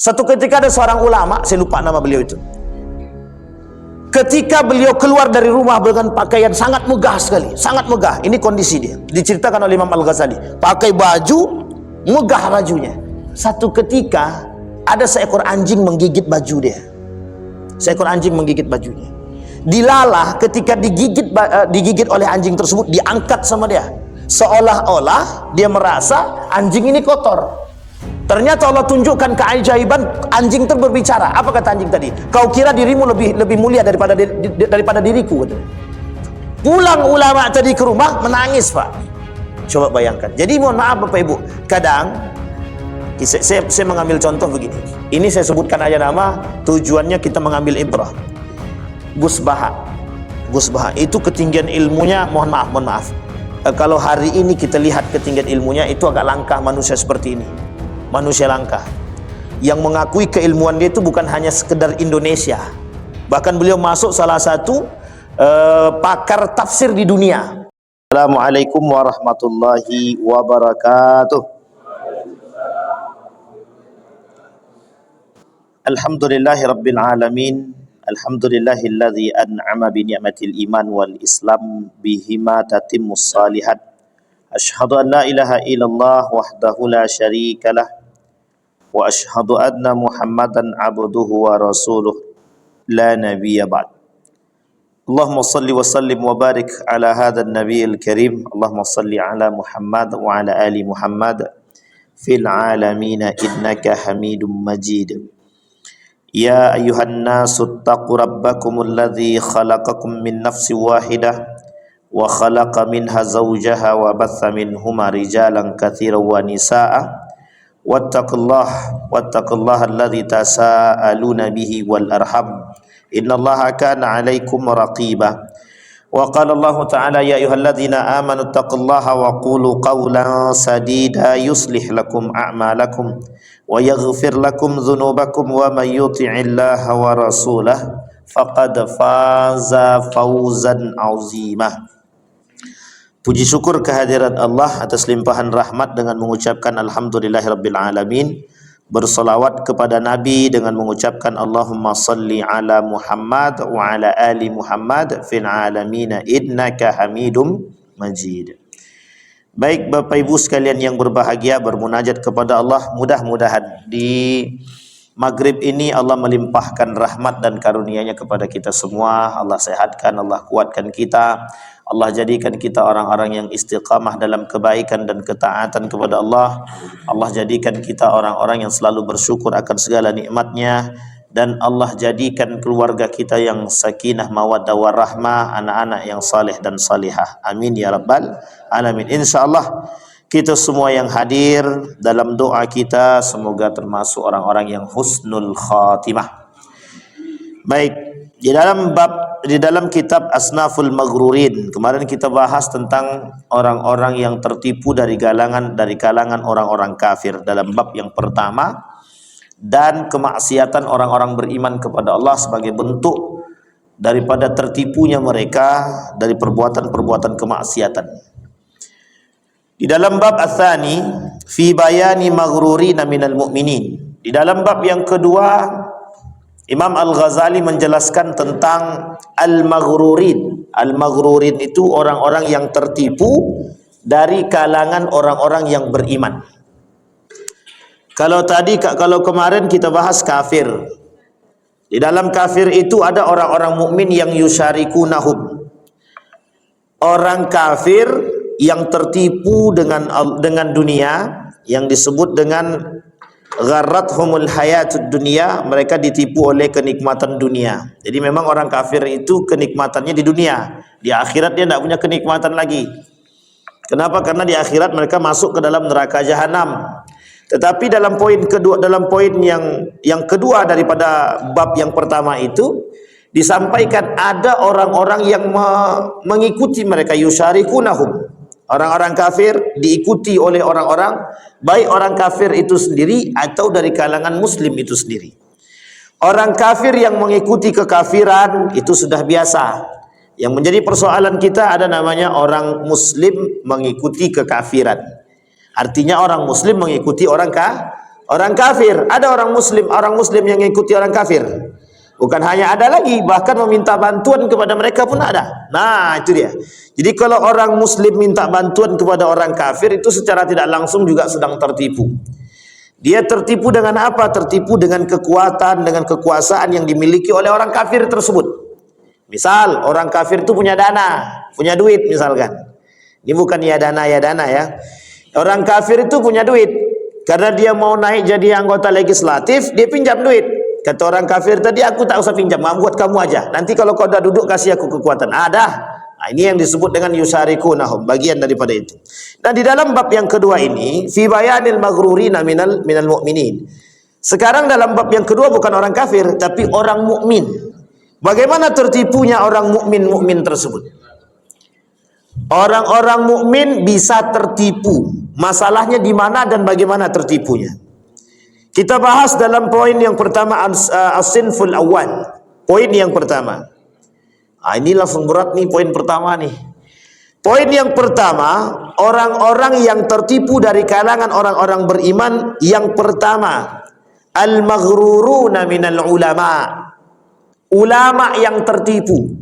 Satu ketika ada seorang ulama, saya lupa nama beliau itu. Ketika beliau keluar dari rumah dengan pakaian sangat megah sekali, sangat megah. Ini kondisi dia. Diceritakan oleh Imam Al-Ghazali. Pakai baju, megah bajunya. Satu ketika ada seekor anjing menggigit baju dia. Seekor anjing menggigit bajunya. Dilalah ketika digigit oleh anjing tersebut, diangkat sama dia. Seolah-olah dia merasa anjing ini kotor. Ternyata Allah tunjukkan keajaiban, anjing itu berbicara. Apa kata anjing tadi? Kau kira dirimu lebih mulia daripada diriku? Pulang ulama tadi ke rumah menangis, Pak. Coba bayangkan. Jadi mohon maaf Bapak Ibu, kadang saya mengambil contoh begini. Ini saya sebutkan aja nama, tujuannya kita mengambil ibrah. Gus Baha itu ketinggian ilmunya, mohon maaf. Kalau hari ini kita lihat ketinggian ilmunya, itu agak langka manusia seperti ini. Manusia langka yang mengakui keilmuan dia itu bukan hanya sekedar Indonesia, bahkan beliau masuk salah satu pakar tafsir di dunia. Assalamualaikum warahmatullahi wabarakatuh. Alhamdulillahi rabbil alamin. Alhamdulillahilladzi an'ama bi ni'matil iman wal islam bihima tatimmus salihat. Asyhadu an la ilaha illallah wahdahu la syarikalah wa asyhadu anna Muhammadan abduhu wa rasuluh la nabiyya ba'd. Allahumma salli wa sallim wa barik ala hadzal nabiyil karim. Allahumma salli ala Muhammad wa ala ali Muhammad fil alamin innaka Hamidum Majid. Ya ayyuhan nasu taqu rabbakumul ladzi khalaqakum min nafsin wahidah wa khalaqa minha zawjaha wa batha minhuma rijalan katsiran wa nisaa wattaqullaha alladzi tasaaluna bihi wal arham innallaha kana 'alaikum raqiba. Wa qala Allah ta'ala ya ayyuhalladzina amanu taqullaha wa qulu qawlan sadida yuslih lakum a'malakum wa yaghfir lakum dhunubakum wa may yuti'illaha wa rasulahu faqad faza fawzan 'azima. Puji syukur kehadirat Allah atas limpahan rahmat dengan mengucapkan alhamdulillahirabbil alamin. Bersolawat kepada Nabi dengan mengucapkan Allahumma salli ala Muhammad wa ala ali Muhammad fil alamin innaka Hamidum Majid. Baik Bapak Ibu sekalian yang berbahagia, bermunajat kepada Allah, mudah-mudahan di maghrib ini Allah melimpahkan rahmat dan karunia-Nya kepada kita semua. Allah sehatkan, Allah kuatkan kita, Allah jadikan kita orang-orang yang istiqamah dalam kebaikan dan ketaatan kepada Allah. Allah jadikan kita orang-orang yang selalu bersyukur akan segala nikmat-Nya, dan Allah jadikan keluarga kita yang sakinah mawaddah warahmah, anak-anak yang saleh dan salihah. Amin ya rabbal alamin. Insyaallah kita semua yang hadir dalam doa kita semoga termasuk orang-orang yang husnul khatimah. Baik, di dalam kitab Asnaful Maghrurin kemarin kita bahas tentang orang-orang yang tertipu dari kalangan orang-orang kafir dalam bab yang pertama, dan kemaksiatan orang-orang beriman kepada Allah sebagai bentuk daripada tertipunya mereka dari perbuatan-perbuatan kemaksiatan. Di dalam bab Ats-Tsani fi bayani maghrurina minal mu'minin, di dalam bab yang kedua Imam Al-Ghazali menjelaskan tentang al-maghrurin. Al-maghrurin itu orang-orang yang tertipu dari kalangan orang-orang yang beriman. Kalau kemarin kita bahas kafir. Di dalam kafir itu ada orang-orang mukmin yang yusyarikunahum. Orang kafir yang tertipu dengan dunia, yang disebut dengan gharrathumul hayatud dunia, mereka ditipu oleh kenikmatan dunia. Jadi memang orang kafir itu kenikmatannya di dunia, di akhirat dia tidak punya kenikmatan lagi. Kenapa? Karena di akhirat mereka masuk ke dalam neraka jahanam. Tetapi dalam poin yang kedua daripada bab yang pertama itu disampaikan ada orang-orang yang mengikuti mereka, yusyarikunahum. Orang-orang kafir diikuti oleh orang-orang, baik orang kafir itu sendiri atau dari kalangan muslim itu sendiri. Orang kafir yang mengikuti kekafiran itu sudah biasa. Yang menjadi persoalan kita ada namanya orang muslim mengikuti kekafiran. Artinya orang muslim mengikuti orang Orang kafir, ada orang muslim yang mengikuti orang kafir. Bukan hanya ada lagi, bahkan meminta bantuan kepada mereka pun ada. Nah, itu dia. Jadi kalau orang muslim minta bantuan kepada orang kafir, itu secara tidak langsung juga sedang tertipu. Dia tertipu dengan apa? Tertipu dengan kekuatan, dengan kekuasaan yang dimiliki oleh orang kafir tersebut. Misal, orang kafir itu punya dana, punya duit misalkan. Ini bukan ya dana ya. Orang kafir itu punya duit. Karena dia mau naik jadi anggota legislatif, dia pinjam duit. Kata orang kafir tadi, aku tak usah pinjam, buat kamu aja. Nanti kalau kau dah duduk, kasih aku kekuatan. Ada. Nah, ini yang disebut dengan yusarikunahum, bagian daripada itu. Dan di dalam bab yang kedua ini, fi bayanil maghrurina minal mu'minin. Sekarang dalam bab yang kedua bukan orang kafir, tapi orang mukmin. Bagaimana tertipunya orang mukmin tersebut? Orang-orang mukmin bisa tertipu. Masalahnya di mana dan bagaimana tertipunya? Kita bahas dalam poin yang pertama, as-sinful awal. Poin yang pertama. Ini langsung berat nih poin pertama nih. Poin yang pertama, orang-orang yang tertipu dari kalangan orang-orang beriman. Yang pertama, al-maghruruna minal ulama. Ulama yang tertipu.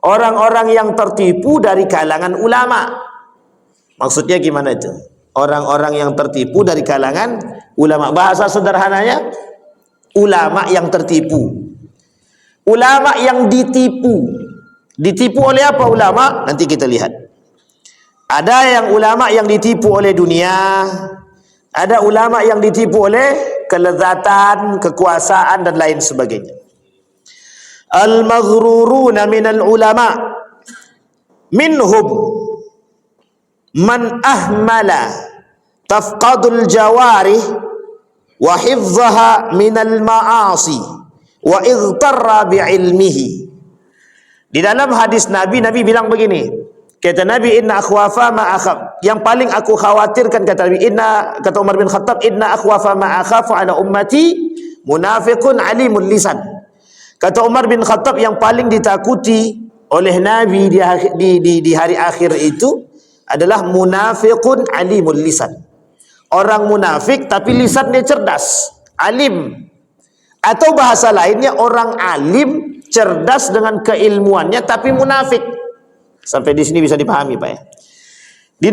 Orang-orang yang tertipu dari kalangan ulama. Maksudnya gimana itu? Orang-orang yang tertipu dari kalangan ulama. Bahasa sederhananya, ulama yang tertipu. Ulama yang ditipu. Ditipu oleh apa ulama? Nanti kita lihat. Ada yang ulama yang ditipu oleh dunia. Ada ulama yang ditipu oleh kelezatan, kekuasaan dan lain sebagainya. Al-maghruruna minal ulama. Minhum man ahmala tafqadul jawarih wa hifzaha minal ma'asi wa igtarra bi'ilmihi. Di dalam hadis Nabi bilang begini, kata Nabi, inna akhwafa ma akhaf, yang paling aku khawatirkan, kata Nabi, kata Umar bin Khattab, inna akhwafa ma akhafu ala ummati munafiqun alimul lisan. Kata Umar bin Khattab, yang paling ditakuti oleh Nabi di hari akhir itu adalah munafiqun alimul lisan. Orang munafik tapi lisannya cerdas, alim. Atau bahasa lainnya, orang alim cerdas dengan keilmuannya tapi munafik. Sampai di sini bisa dipahami, Pak ya. Di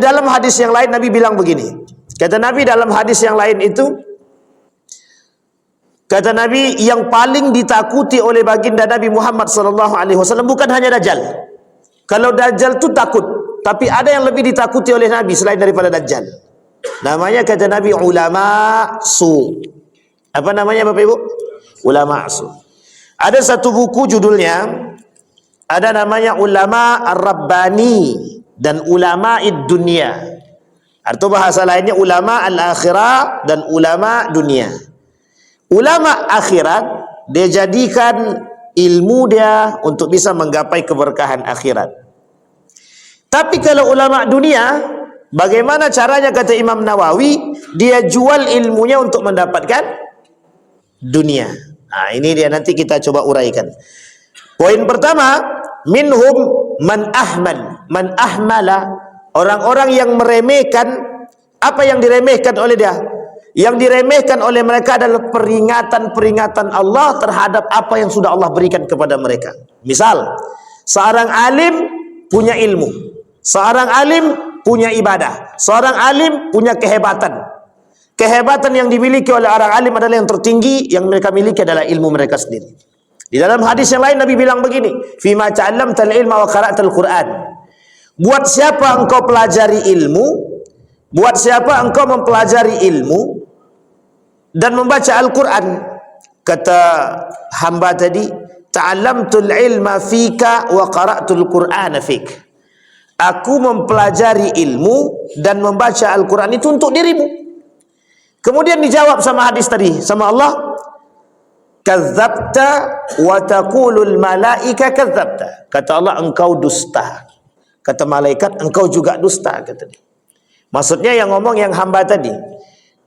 dalam hadis yang lain Nabi bilang begini. Kata Nabi dalam hadis yang lain itu, kata Nabi, yang paling ditakuti oleh baginda Nabi Muhammad SAW bukan hanya Dajjal. Kalau Dajjal itu takut, tapi ada yang lebih ditakuti oleh Nabi selain daripada Dajjal. Namanya, kata Nabi, ulama su. Apa namanya Bapak Ibu? Ulama su. Ada satu buku judulnya, ada namanya Ulama Ar-Rabbani dan Ulama Id-Dunya. Atau bahasa lainnya Ulama Al-Akhirah dan Ulama Dunia. Ulama akhirat, dia jadikan ilmu dia untuk bisa menggapai keberkahan akhirat. Tapi kalau ulama dunia, bagaimana caranya, kata Imam Nawawi, dia jual ilmunya untuk mendapatkan dunia. Nah, ini dia, nanti kita coba uraikan. Poin pertama, minhum man ahmala, orang-orang yang meremehkan. Apa yang diremehkan oleh dia? Yang diremehkan oleh mereka adalah peringatan-peringatan Allah terhadap apa yang sudah Allah berikan kepada mereka. Misal, seorang alim punya ilmu, seorang alim punya ibadah, seorang alim punya kehebatan. Kehebatan yang dimiliki oleh orang alim adalah yang tertinggi, yang mereka miliki adalah ilmu mereka sendiri. Di dalam hadis yang lain Nabi bilang begini, fima ta'allamtal ilma wa qara'tal Qur'an. Buat siapa engkau pelajari ilmu, buat siapa engkau mempelajari ilmu dan membaca Al-Quran. Kata hamba tadi, ta'allamtul ilma fika wa qara'tul Qur'ana fik. Aku mempelajari ilmu dan membaca Al-Quran itu untuk dirimu. Kemudian dijawab sama hadis tadi, sama Allah, kadzabta wa taqulul malaika kadzabta. Kata Allah, engkau dusta. Kata malaikat, engkau juga dusta, kata dia. Maksudnya yang ngomong yang hamba tadi,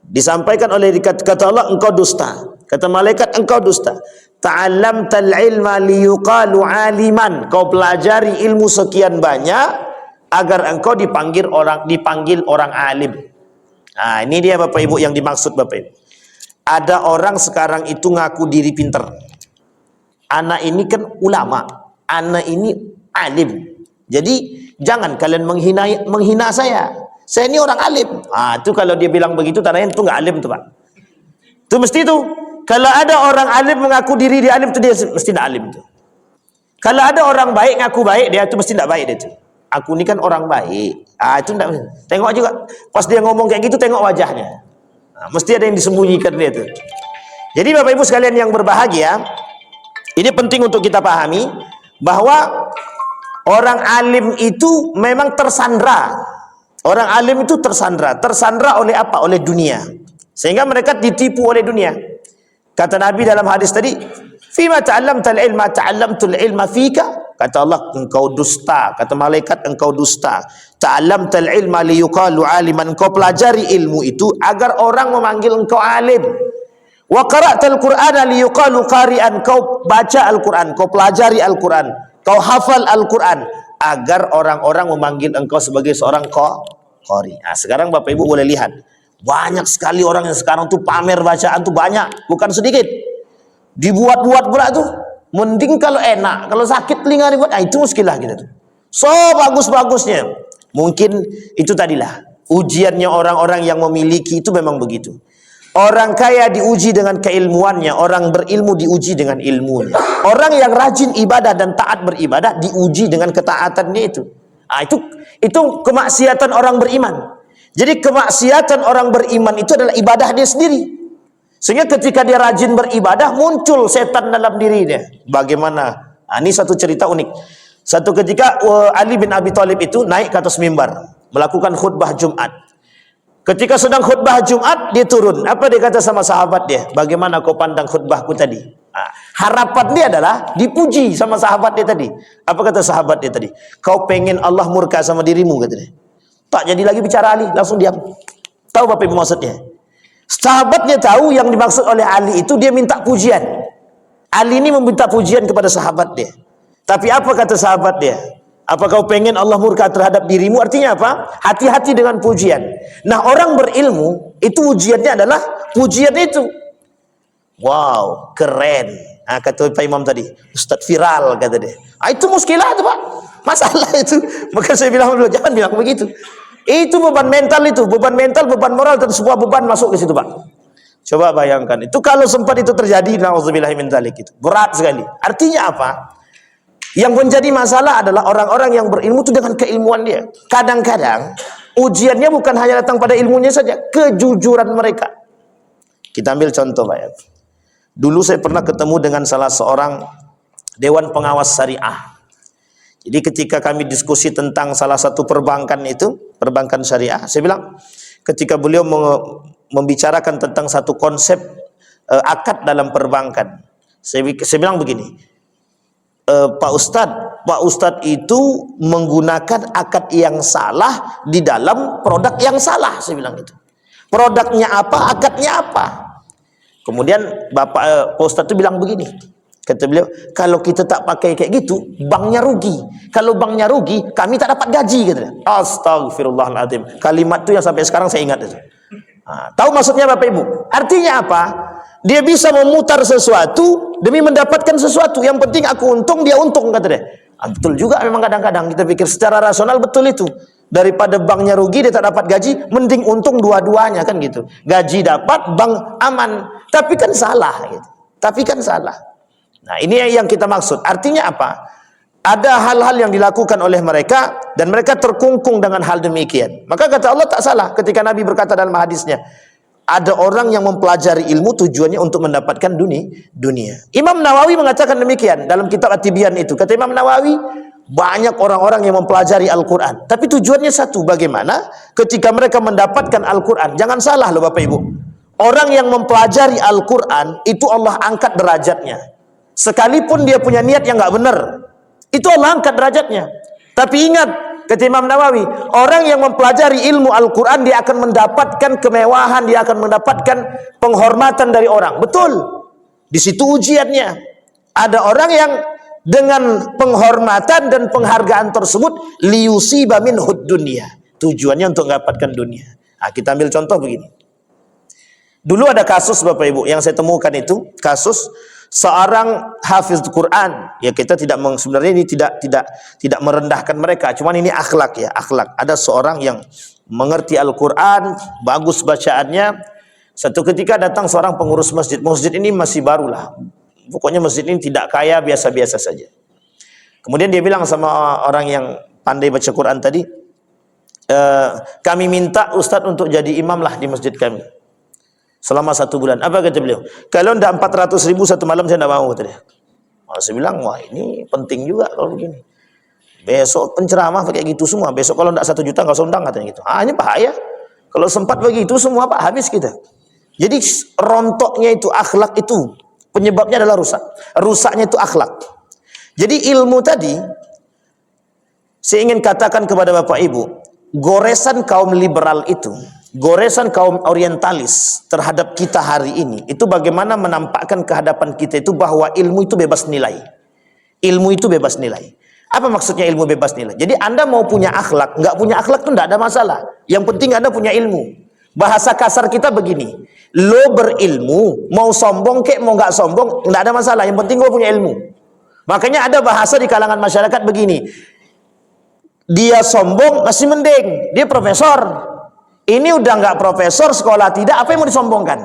disampaikan oleh kata Allah, engkau dusta. Kata malaikat, engkau dusta. Ta'allamtal ilma liyuqalu aliman. Kau pelajari ilmu sekian banyak agar engkau dipanggil orang alim. Ini dia Bapak Ibu yang dimaksud Bapak Ibu. Ada orang sekarang itu ngaku diri pinter. Anak ini kan ulama, anak ini alim. Jadi jangan kalian menghina saya. Saya ini orang alim. Itu kalau dia bilang begitu tandanya itu nggak alim tuh Pak. Itu mesti tuh. Kalau ada orang alim mengaku diri dia alim, itu dia mesti tidak alim tuh. Kalau ada orang baik ngaku baik, dia itu mesti tidak baik dia tuh. Aku ini kan orang baik. Itu tidak. Tengok juga pas dia ngomong kayak gitu, tengok wajahnya. Mesti ada yang disembunyikan dia tuh. Jadi Bapak Ibu sekalian yang berbahagia, ini penting untuk kita pahami bahwa orang alim itu memang tersandra. Orang alim itu tersandra. Tersandra oleh apa? Oleh dunia. Sehingga mereka ditipu oleh dunia. Kata Nabi dalam hadis tadi, "Fima ta'allamtal ilma ta'allamtul ilma fika." Kata Allah, engkau dusta. Kata malaikat, engkau dusta. Ta'allamtal ilma liyuqalu aliman. Engkau pelajari ilmu itu agar orang memanggil engkau alim. Wa qara'tal Qur'ana liyuqalu qari'an. Kau baca Al-Qur'an, kau pelajari Al-Qur'an, kau hafal Al-Qur'an agar orang-orang memanggil engkau sebagai seorang qari. Sekarang Bapak Ibu boleh lihat, banyak sekali orang yang sekarang tuh pamer bacaan tuh banyak, bukan sedikit. Dibuat-buat pula tuh. Mending kalau enak, kalau sakit telinga dibuat, itu muskilah gitu tuh. So bagus-bagusnya. Mungkin itu tadilah ujiannya orang-orang yang memiliki itu memang begitu. Orang kaya diuji dengan keilmuannya, orang berilmu diuji dengan ilmunya. Orang yang rajin ibadah dan taat beribadah diuji dengan ketaatannya itu. Itu kemaksiatan orang beriman. Jadi kemaksiatan orang beriman itu adalah ibadah dia sendiri. Sehingga ketika dia rajin beribadah, muncul setan dalam diri dia. Bagaimana? Ini satu cerita unik. Satu ketika Ali bin Abi Thalib itu naik ke atas mimbar, melakukan khutbah Jumat. Ketika sedang khutbah Jumat, dia turun. Apa dia kata sama sahabat dia? Bagaimana kau pandang khutbahku tadi? Harapan dia adalah dipuji sama sahabat dia tadi. Apa kata sahabat dia tadi? Kau pengen Allah murka sama dirimu, kata dia. Tak jadi lagi bicara Ali, langsung diam. Tahu Bapak Ibu maksudnya? Sahabatnya tahu yang dimaksud oleh Ali itu dia minta pujian. Ali ini meminta pujian kepada sahabat dia. Tapi apa kata sahabat dia? Apa kau pengen Allah murka terhadap dirimu? Artinya apa? Hati-hati dengan pujian. Nah, orang berilmu itu ujiannya adalah pujian itu. Wow, keren. Kata Pak Imam tadi, Ustaz viral kata dia. Itu muskilah itu Pak. Masalah itu. Maka saya bilang dulu, jangan bilang begitu. Itu beban mental itu, beban mental, beban moral dan sebuah beban masuk ke situ Pak. Coba bayangkan, itu kalau sempat itu terjadi, na'udzubillahi min dzalik, itu berat sekali. Artinya apa? Yang menjadi masalah adalah orang-orang yang berilmu itu dengan keilmuan dia. Kadang-kadang ujiannya bukan hanya datang pada ilmunya saja, kejujuran mereka. Kita ambil contoh Pak ya. Dulu saya pernah ketemu dengan salah seorang Dewan Pengawas Syariah. Jadi ketika kami diskusi tentang salah satu perbankan itu, perbankan syariah, saya bilang ketika beliau membicarakan tentang satu konsep akad dalam perbankan, saya bilang begini, Pak Ustadz itu menggunakan akad yang salah di dalam produk yang salah, saya bilang gitu. Produknya apa, akadnya apa? Kemudian Pak Ustadz itu bilang begini, kata beliau, kalau kita tak pakai kayak gitu, banknya rugi. Kalau banknya rugi, kami tak dapat gaji. Kata dia. Astagfirullahaladzim. Kalimat itu yang sampai sekarang saya ingat. Tahu maksudnya Bapak Ibu? Artinya apa? Dia bisa memutar sesuatu demi mendapatkan sesuatu. Yang penting aku untung, dia untung, kata dia. Betul juga memang kadang-kadang kita pikir secara rasional betul itu. Daripada banknya rugi, dia tak dapat gaji, mending untung dua-duanya kan gitu. Gaji dapat, bank aman. Tapi kan salah gitu. Tapi kan salah. Nah, ini yang kita maksud. Artinya apa? Ada hal-hal yang dilakukan oleh mereka dan mereka terkungkung dengan hal demikian. Maka kata Allah tak salah ketika Nabi berkata dalam hadisnya, ada orang yang mempelajari ilmu tujuannya untuk mendapatkan dunia. Imam Nawawi mengatakan demikian dalam kitab At-Tibyan itu. Kata Imam Nawawi, banyak orang-orang yang mempelajari Al-Quran, tapi tujuannya satu, bagaimana ketika mereka mendapatkan Al-Quran. Jangan salah loh Bapak Ibu, orang yang mempelajari Al-Quran itu Allah angkat derajatnya. Sekalipun dia punya niat yang nggak benar, itu Allah angkat derajatnya. Tapi ingat, kata Imam Nawawi, orang yang mempelajari ilmu Al-Quran, dia akan mendapatkan kemewahan, dia akan mendapatkan penghormatan dari orang. Betul, di situ ujiannya. Ada orang yang dengan penghormatan dan penghargaan tersebut liyusiba minhud dunya, tujuannya untuk mendapatkan dunia. Kita ambil contoh begini. Dulu ada kasus Bapak Ibu yang saya temukan, itu kasus seorang hafiz Quran. Ya, kita sebenarnya ini tidak merendahkan mereka, cuman ini akhlak ya, akhlak. Ada seorang yang mengerti Al-Quran, bagus bacaannya. Satu ketika datang seorang pengurus masjid. Masjid ini masih barulah. Pokoknya masjid ini tidak kaya, biasa-biasa saja. Kemudian dia bilang sama orang yang pandai baca Quran tadi, kami minta Ustadz untuk jadi imam lah di masjid kami selama 1 bulan. Apa kata beliau? Kalau tidak 400.000 satu malam saya tidak mau, kata dia. Saya bilang, wah ini penting juga kalau begini. Besok penceramah pakai gitu semua. Besok kalau tidak 1 juta nggak usah undang, katanya gitu. Ini bahaya. Kalau sempat begitu semua Pak, habis kita. Jadi rontoknya itu akhlak, itu penyebabnya adalah rusak. Rusaknya itu akhlak. Jadi ilmu tadi, saya ingin katakan kepada Bapak Ibu, goresan kaum liberal itu, goresan kaum orientalis terhadap kita hari ini, itu bagaimana menampakkan kehadapan kita itu bahwa ilmu itu bebas nilai. Ilmu itu bebas nilai. Apa maksudnya ilmu bebas nilai? Jadi Anda mau punya akhlak, nggak punya akhlak itu tidak ada masalah. Yang penting Anda punya ilmu. Bahasa kasar kita begini, lo berilmu, mau sombong kek, mau nggak sombong, nggak ada masalah. Yang penting lo punya ilmu. Makanya ada bahasa di kalangan masyarakat begini, dia sombong masih mending, dia profesor. Ini udah nggak profesor, sekolah tidak, apa yang mau disombongkan?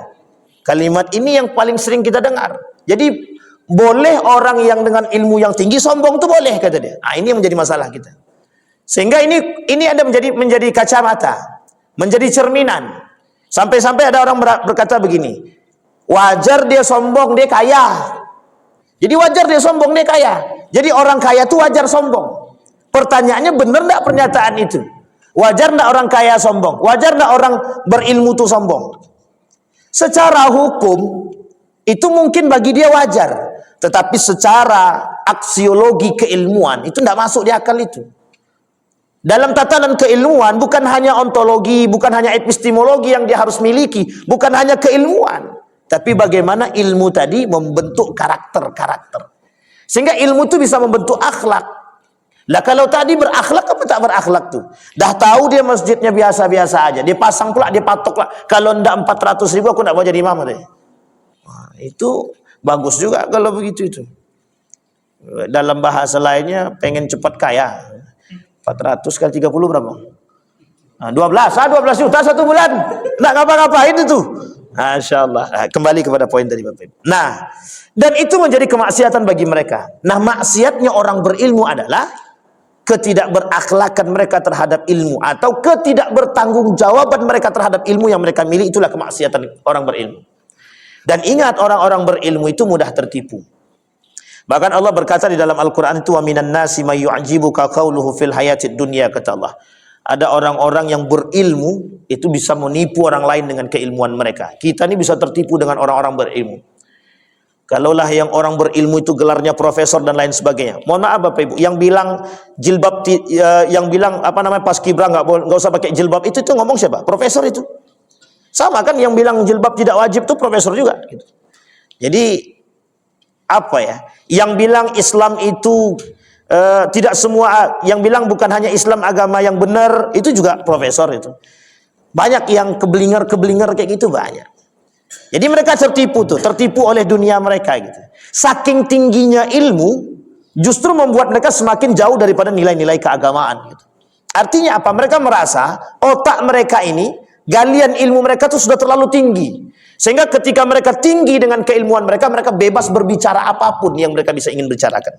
Kalimat ini yang paling sering kita dengar. Jadi boleh orang yang dengan ilmu yang tinggi sombong tuh boleh, kata dia. Ini yang menjadi masalah kita. Sehingga ini ada menjadi kacamata, menjadi cerminan. Sampai-sampai ada orang berkata begini, wajar dia sombong, dia kaya. Jadi wajar dia sombong, dia kaya. Jadi orang kaya tuh wajar sombong. Pertanyaannya, benar enggak pernyataan itu? Wajar enggak orang kaya sombong? Wajar enggak orang berilmu tuh sombong? Secara hukum itu mungkin bagi dia wajar, tetapi secara aksiologi keilmuan itu enggak masuk di akal itu. Dalam tatanan keilmuan bukan hanya ontologi, bukan hanya epistemologi yang dia harus miliki, bukan hanya keilmuan, tapi bagaimana ilmu tadi membentuk karakter-karakter. Sehingga ilmu itu bisa membentuk akhlak. Lah kalau tadi berakhlak apa tak berakhlak tuh? Dah tahu dia masjidnya biasa-biasa aja, dia pasang pula, dia patok lah. Kalau ndak 400.000 aku ndak mau jadi imam deh. Itu bagus juga kalau begitu itu. Dalam bahasa lainnya pengen cepat kaya. 400 kali 30 berapa? 12 juta 1 bulan. Nggak ngapa-ngapain itu. Masya Allah. Kembali kepada poin tadi Bapak Ibu. Nah, dan itu menjadi kemaksiatan bagi mereka. Nah, maksiatnya orang berilmu adalah ketidakberakhlakan mereka terhadap ilmu, atau ketidakbertanggungjawaban mereka terhadap ilmu yang mereka miliki. Itulah kemaksiatan orang berilmu. Dan ingat, orang-orang berilmu itu mudah tertipu. Bahkan Allah berkata di dalam Al-Quran itu, wa minan nasi may yu'jibuka qawluhu fil hayatid dunya, kata Allah. Ada orang-orang yang berilmu itu bisa menipu orang lain dengan keilmuan mereka. Kita ini bisa tertipu dengan orang-orang berilmu. Kalaulah yang orang berilmu itu gelarnya profesor dan lain sebagainya. Mohon maaf Bapak Ibu, yang bilang jilbab, yang bilang apa namanya paskibra nggak usah pakai jilbab, itu ngomong siapa? Profesor itu. Sama kan yang bilang jilbab tidak wajib tuh profesor juga. Gitu. Jadi apa ya? Yang bilang Islam itu tidak semua, yang bilang bukan hanya Islam agama yang benar, itu juga profesor itu. Banyak yang keblinger kayak gitu banyak. Jadi mereka tertipu oleh dunia mereka gitu. Saking tingginya ilmu justru membuat mereka semakin jauh daripada nilai-nilai keagamaan gitu. Artinya apa? Mereka merasa otak mereka ini, galian ilmu mereka tuh sudah terlalu tinggi. Sehingga ketika mereka tinggi dengan keilmuan mereka, mereka bebas berbicara apapun yang mereka bisa ingin bicarakan.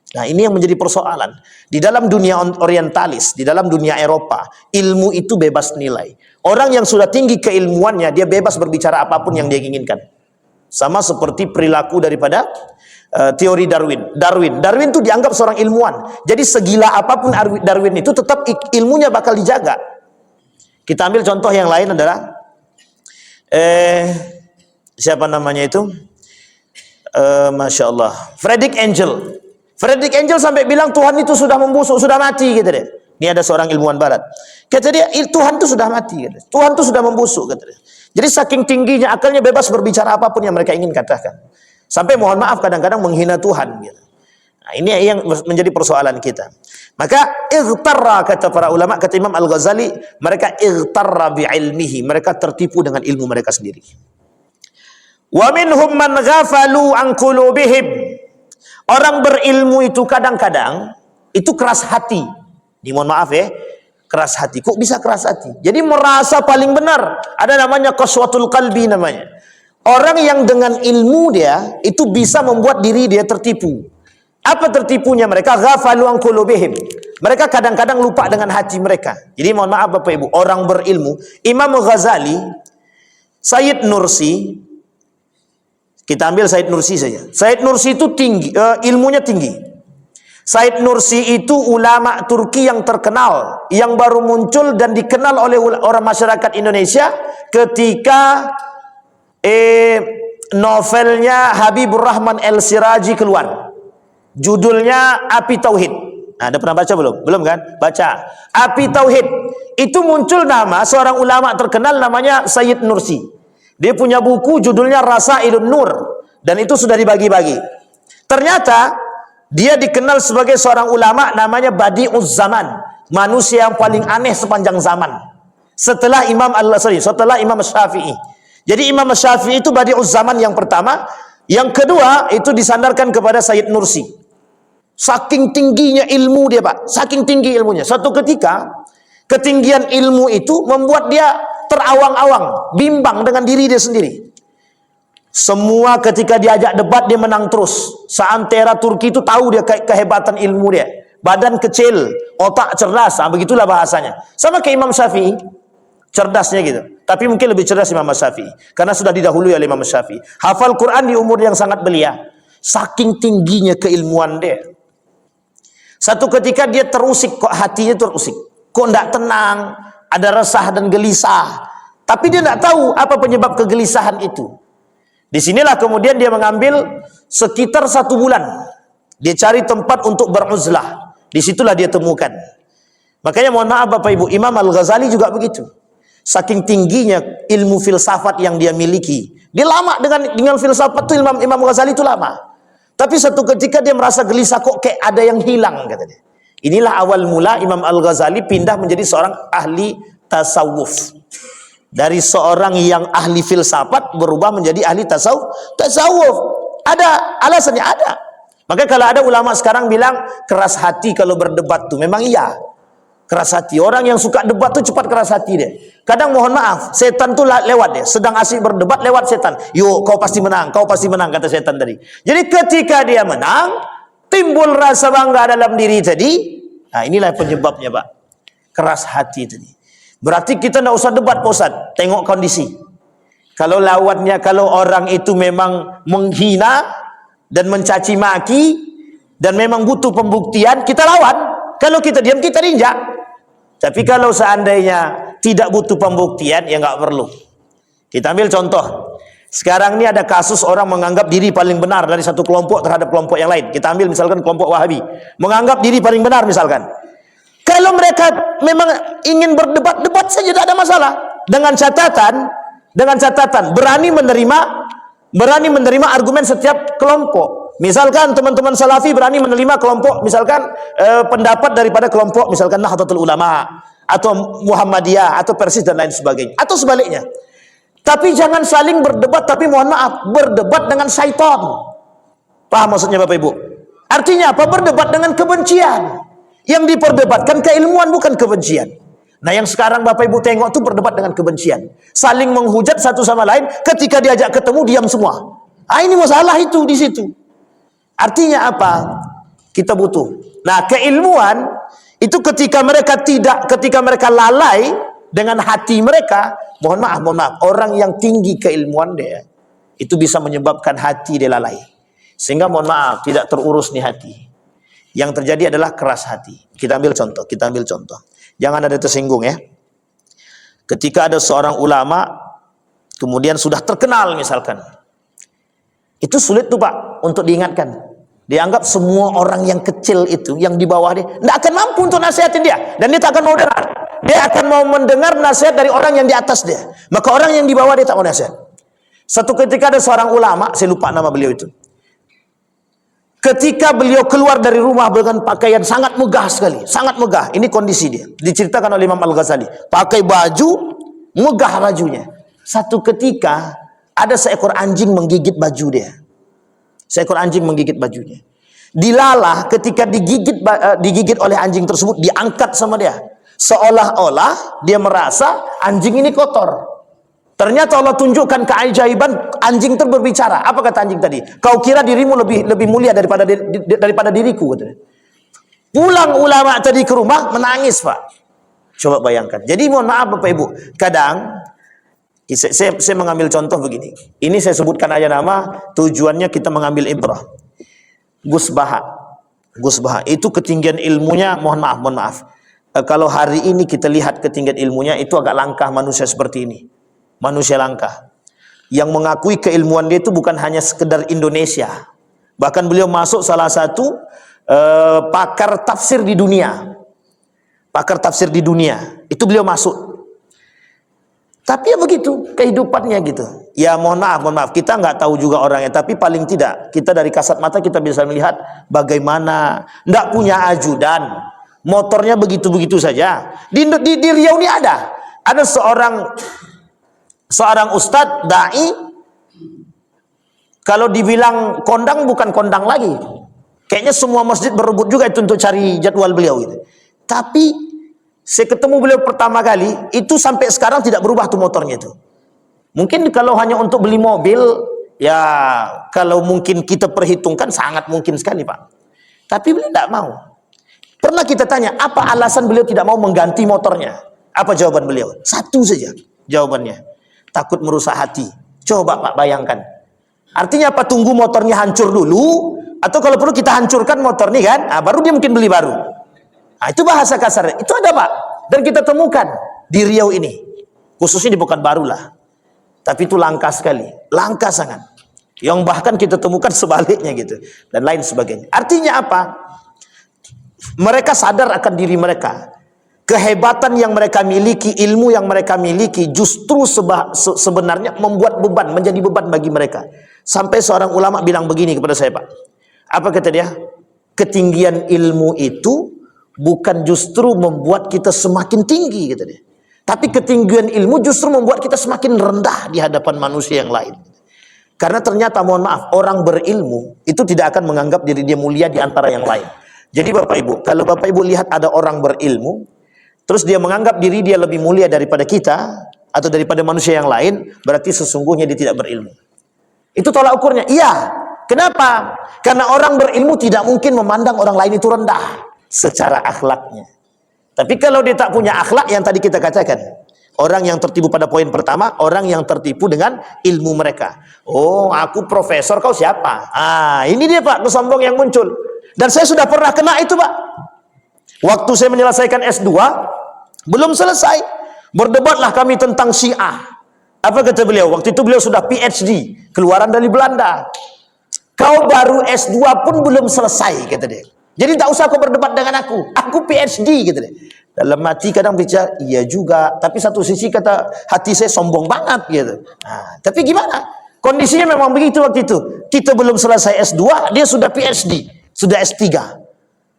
Nah, ini yang menjadi persoalan. Di dalam dunia orientalis, di dalam dunia Eropa, ilmu itu bebas nilai. Orang yang sudah tinggi keilmuannya, dia bebas berbicara apapun yang dia inginkan. Sama seperti perilaku daripada teori Darwin. Darwin itu dianggap seorang ilmuwan. Jadi segila apapun Darwin itu, tetap ilmunya bakal dijaga. Kita ambil contoh yang lain adalah siapa namanya itu? Masya Allah, Friedrich Engel. Friedrich Engel sampai bilang Tuhan itu sudah membusuk, sudah mati, gitu deh. Ini ada seorang ilmuwan barat. Kata dia, Tuhan itu sudah mati, gitu. Tuhan itu sudah membusuk, kata dia. Jadi saking tingginya akalnya, bebas berbicara apapun yang mereka ingin katakan. Sampai mohon maaf kadang-kadang menghina Tuhan, gitu. Nah, ini yang menjadi persoalan kita. Maka ightarra, kata para ulama, kata Imam Al-Ghazali, mereka ightarra bi'ilmihi, mereka tertipu dengan ilmu mereka sendiri. Wa minhum man ghafalu an qulubihim. Orang berilmu itu kadang-kadang itu keras hati. Ini mohon maaf ya, keras hati. Kok bisa keras hati? Jadi merasa paling benar. Ada namanya qaswatul qalbi namanya. Orang yang dengan ilmu dia itu bisa membuat diri dia tertipu. Apa tertipunya mereka? Ghafalu an qulubihim. Mereka kadang-kadang lupa dengan hati mereka. Jadi mohon maaf Bapak Ibu, orang berilmu, Imam Ghazali, Sayyid Nursi, kita ambil Sayyid Nursi saja. Sayyid Nursi itu tinggi, ilmunya tinggi. Sayyid Nursi itu ulama Turki yang terkenal, yang baru muncul dan dikenal oleh orang masyarakat Indonesia ketika novelnya Habibur Rahman El-Siraji keluar. Judulnya Api Tauhid. Nah, Anda pernah baca belum? Belum kan? Baca. Api Tauhid. Itu muncul nama seorang ulama terkenal namanya Sayyid Nursi. Dia punya buku judulnya Rasailun Nur. Dan itu sudah dibagi-bagi. Ternyata dia dikenal sebagai seorang ulama namanya Badi'uz Zaman. Manusia yang paling aneh sepanjang zaman. Setelah Imam Syafi'i. Jadi Imam Syafi'i itu Badi'uz Zaman yang pertama. Yang kedua itu disandarkan kepada Sayyid Nursi. Saking tingginya ilmu dia Pak, saking tinggi ilmunya. Satu ketika ketinggian ilmu itu membuat dia terawang-awang, bimbang dengan diri dia sendiri. Semua ketika diajak debat dia menang terus. Seantera Turki itu tahu dia kehebatan ilmu dia. Badan kecil, otak cerdas, begitulah bahasanya. Sama kayak Imam Syafi'i, cerdasnya gitu. Tapi mungkin lebih cerdas Imam Syafi'i karena sudah didahului oleh Imam Syafi'i. Hafal Quran di umur yang sangat belia. Saking tingginya keilmuan dia. Satu ketika dia terusik, kok hatinya terusik. Kok tidak tenang, ada resah dan gelisah. Tapi dia tidak tahu apa penyebab kegelisahan itu. Disinilah kemudian dia mengambil sekitar 1 bulan. Dia cari tempat untuk beruzlah. Disitulah dia temukan. Makanya mohon maaf Bapak Ibu, Imam Al-Ghazali juga begitu. Saking tingginya ilmu filsafat yang dia miliki. Dia lama dengan filsafat itu, Imam Ghazali itu lama. Tapi satu ketika dia merasa gelisah, kok kayak ada yang hilang, kata dia. Inilah awal mula Imam Al-Ghazali pindah menjadi seorang ahli tasawuf. Dari seorang yang ahli filsafat berubah menjadi ahli tasawuf. Ada alasannya, ada. Maka kalau ada ulama sekarang bilang keras hati kalau berdebat tuh, memang iya. Keras hati. Orang yang suka debat tuh cepat keras hati dia. Kadang mohon maaf, setan tuh lewat dia. Sedang asik berdebat lewat setan. Yuk, kau pasti menang, kata setan tadi. Jadi ketika dia menang, timbul rasa bangga dalam diri tadi. Nah, inilah penyebabnya Pak. Keras hati tadi. Berarti kita tidak usah debat Pak Ustaz. Tengok kondisi. Kalau lawannya, kalau orang itu memang menghina dan mencaci maki dan memang butuh pembuktian, kita lawan. Kalau kita diam, kita injak. Tapi kalau seandainya tidak butuh pembuktian, ya nggak perlu. Kita ambil contoh. Sekarang ini ada kasus orang menganggap diri paling benar dari satu kelompok terhadap kelompok yang lain. Kita ambil misalkan kelompok Wahabi. Menganggap diri paling benar misalkan. Kalau mereka memang ingin berdebat, debat saja, tidak ada masalah. Dengan catatan berani menerima argumen setiap kelompok. Misalkan teman-teman Salafi berani menerima kelompok, misalkan pendapat daripada kelompok misalkan Nahdlatul Ulama atau Muhammadiyah atau Persis dan lain sebagainya, atau sebaliknya. Tapi jangan saling berdebat, tapi mohon maaf, berdebat dengan syaitan. Paham maksudnya Bapak Ibu? Artinya apa? Berdebat dengan kebencian. Yang diperdebatkan keilmuan, bukan kebencian. Nah, yang sekarang Bapak Ibu tengok tuh berdebat dengan kebencian. Saling menghujat satu sama lain, ketika diajak ketemu diam semua. Ini masalah itu di situ. Artinya apa? Kita butuh. Nah, keilmuan itu ketika mereka lalai dengan hati mereka, mohon maaf, orang yang tinggi keilmuan dia, itu bisa menyebabkan hati dia lalai. Sehingga mohon maaf, tidak terurus nih hati. Yang terjadi adalah keras hati. Kita ambil contoh. Jangan ada tersinggung ya. Ketika ada seorang ulama, kemudian sudah terkenal misalkan. Itu sulit tuh Pak untuk diingatkan. Dianggap semua orang yang kecil itu, yang di bawah dia, tidak akan mampu untuk nasihatin dia. Dan dia tak akan mau dengar. Dia akan mau mendengar nasihat dari orang yang di atas dia. Maka orang yang di bawah dia tak mau nasihat. Satu ketika ada seorang ulama, saya lupa nama beliau itu. Ketika beliau keluar dari rumah dengan pakaian sangat megah sekali, sangat megah. Ini kondisi dia. Diceritakan oleh Imam Al-Ghazali. Pakai baju, megah bajunya. Satu ketika ada seekor anjing menggigit baju dia. Seekor anjing menggigit bajunya. Dilalah ketika digigit oleh anjing tersebut, diangkat sama dia. Seolah-olah dia merasa anjing ini kotor. Ternyata Allah tunjukkan keajaiban, anjing itu berbicara. Apa kata anjing tadi? Kau kira dirimu lebih mulia daripada diriku? Katanya. Pulang ulama tadi ke rumah menangis, Pak. Coba bayangkan. Jadi mohon maaf Bapak Ibu, kadang saya mengambil contoh begini. Ini saya sebutkan aja nama, tujuannya kita mengambil ibrah. Gus Baha itu ketinggian ilmunya, mohon maaf. Kalau hari ini kita lihat ketinggian ilmunya, itu agak langkah manusia seperti ini. Manusia langka yang mengakui keilmuan dia itu bukan hanya sekedar Indonesia, bahkan beliau masuk salah satu pakar tafsir di dunia, itu beliau masuk. Tapi ya begitu kehidupannya gitu. Ya mohon maaf kita nggak tahu juga orangnya, tapi paling tidak kita dari kasat mata kita bisa melihat bagaimana nggak punya ajudan, motornya begitu saja. Di Riau ini ada seorang ustadz, da'i, kalau dibilang kondang bukan kondang lagi. Kayaknya semua masjid berebut juga itu untuk cari jadwal beliau gitu. Tapi saya ketemu beliau pertama kali, itu sampai sekarang tidak berubah tuh motornya itu. Mungkin kalau hanya untuk beli mobil, ya kalau mungkin kita perhitungkan sangat mungkin sekali Pak. Tapi beliau tidak mau. Pernah kita tanya, apa alasan beliau tidak mau mengganti motornya? Apa jawaban beliau? Satu saja jawabannya. Takut merusak hati. Coba Pak bayangkan. Artinya apa? Tunggu motornya hancur dulu, atau kalau perlu kita hancurkan motor nih kan, baru dia mungkin beli baru. Itu bahasa kasarnya. Itu ada Pak. Dan kita temukan di Riau ini. Khususnya di Pekanbaru lah. Tapi itu langka sekali. Langka sangat. Yang bahkan kita temukan sebaliknya gitu. Dan lain sebagainya. Artinya apa? Mereka sadar akan diri mereka. Kehebatan yang mereka miliki, ilmu yang mereka miliki justru sebenarnya membuat beban, menjadi beban bagi mereka. Sampai seorang ulama bilang begini kepada saya Pak. Apa kata dia? Ketinggian ilmu itu bukan justru membuat kita semakin tinggi kata dia. Tapi ketinggian ilmu justru membuat kita semakin rendah di hadapan manusia yang lain. Karena ternyata mohon maaf, orang berilmu itu tidak akan menganggap diri dia mulia di antara yang lain. Jadi Bapak Ibu, kalau Bapak Ibu lihat ada orang berilmu, terus dia menganggap diri dia lebih mulia daripada kita atau daripada manusia yang lain, berarti sesungguhnya dia tidak berilmu. Itu tolak ukurnya. Iya. Kenapa? Karena orang berilmu tidak mungkin memandang orang lain itu rendah secara akhlaknya. Tapi kalau dia tak punya akhlak yang tadi kita katakan, orang yang tertipu pada poin pertama, orang yang tertipu dengan ilmu mereka. Oh, aku profesor, kau siapa? Ini dia Pak, kesombong yang muncul. Dan saya sudah pernah kena itu Pak. Waktu saya menyelesaikan S2, belum selesai, berdebatlah kami tentang Syiah. Apa kata beliau? Waktu itu beliau sudah PhD, keluaran dari Belanda. Kau baru S2 pun belum selesai, kata dia. Jadi tak usah kau berdebat dengan aku PhD, kata dia. Dalam hati kadang bicara, iya juga. Tapi satu sisi kata hati saya sombong banget, gitu. Tapi gimana? Kondisinya memang begitu waktu itu. Kita belum selesai S2, dia sudah PhD, sudah S3.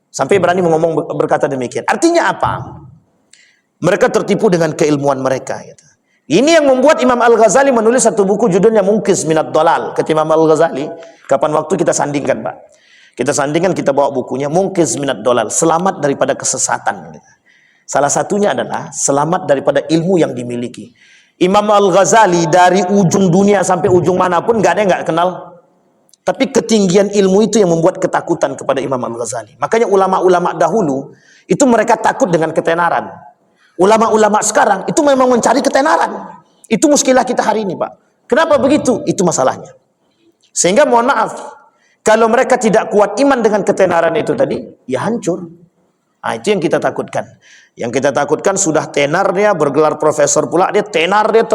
Sampai berani berkata demikian. Artinya apa? Mereka tertipu dengan keilmuan mereka. Gitu. Ini yang membuat Imam Al-Ghazali menulis satu buku judulnya Munqiz Minad Dhalal. Kata Imam Al-Ghazali, kapan waktu kita sandingkan Pak. Kita sandingkan, kita bawa bukunya Munqiz Minad Dhalal. Selamat daripada kesesatan. Gitu. Salah satunya adalah selamat daripada ilmu yang dimiliki. Imam Al-Ghazali dari ujung dunia sampai ujung manapun gak ada yang gak kenal. Tapi ketinggian ilmu itu yang membuat ketakutan kepada Imam Al-Ghazali. Makanya ulama-ulama dahulu itu mereka takut dengan ketenaran. Ulama-ulama sekarang itu memang mencari ketenaran. Itu muskilah kita hari ini Pak. Kenapa begitu? Itu masalahnya. Sehingga mohon maaf, kalau mereka tidak kuat iman dengan ketenaran itu tadi, ya hancur. Itu yang kita takutkan. Yang kita takutkan sudah tenar dia, bergelar profesor pula, dia tenar, dia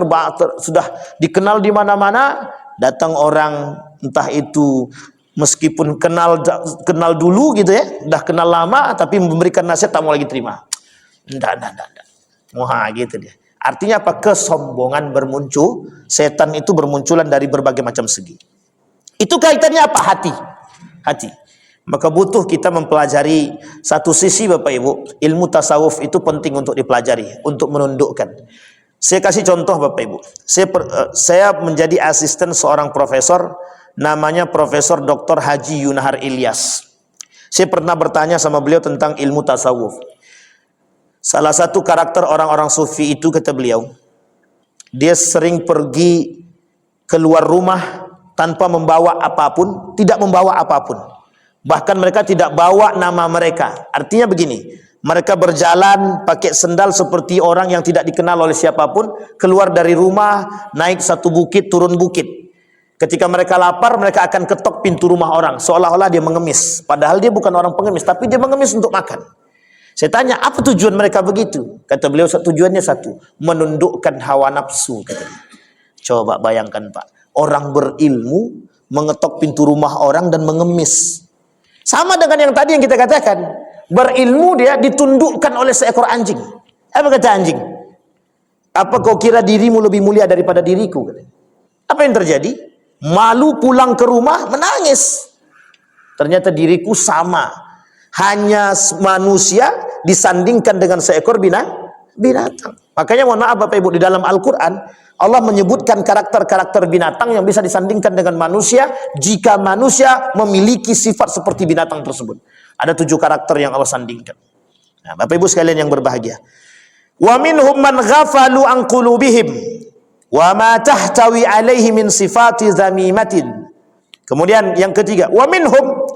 sudah dikenal di mana-mana. Datang orang entah itu meskipun kenal dulu gitu ya, udah kenal lama, tapi memberikan nasihat tak mau lagi terima. Enggak. Wah gitu dia. Artinya apa? Kesombongan bermuncul. Setan itu bermunculan dari berbagai macam segi. Itu kaitannya apa? Hati. Maka butuh kita mempelajari satu sisi Bapak Ibu, ilmu tasawuf itu penting untuk dipelajari, untuk menundukkan. Saya kasih contoh Bapak Ibu. Saya menjadi asisten seorang profesor, namanya Profesor Dr. Haji Yunahar Ilyas. Saya pernah bertanya sama beliau tentang ilmu tasawuf. Salah satu karakter orang-orang sufi itu, kata beliau, dia sering pergi keluar rumah tanpa membawa apapun, tidak membawa apapun. Bahkan mereka tidak bawa nama mereka. Artinya begini, mereka berjalan pakai sendal seperti orang yang tidak dikenal oleh siapapun, keluar dari rumah, naik satu bukit, turun bukit. Ketika mereka lapar, mereka akan ketok pintu rumah orang, seolah-olah dia mengemis. Padahal dia bukan orang pengemis, tapi dia mengemis untuk makan. Saya tanya, apa tujuan mereka begitu? Kata beliau, tujuannya satu, menundukkan hawa nafsu. Katanya. Coba bayangkan Pak, orang berilmu mengetok pintu rumah orang dan mengemis. Sama dengan yang tadi yang kita katakan, berilmu dia ditundukkan oleh seekor anjing. Apa kata anjing? Apa kau kira dirimu lebih mulia daripada diriku? Apa yang terjadi? Malu pulang ke rumah, menangis. Ternyata diriku sama. Hanya manusia disandingkan dengan seekor binatang. Makanya mohon maaf Bapak Ibu, di dalam Al-Quran Allah menyebutkan karakter-karakter binatang yang bisa disandingkan dengan manusia jika manusia memiliki sifat seperti binatang tersebut. Ada 7 karakter yang Allah sandingkan. Nah, Bapak Ibu sekalian yang berbahagia. Wa minhum man ghafalu an qulubihim wa ma tahtawi alaihi min sifati zamimatin. Kemudian yang ketiga, wa minhum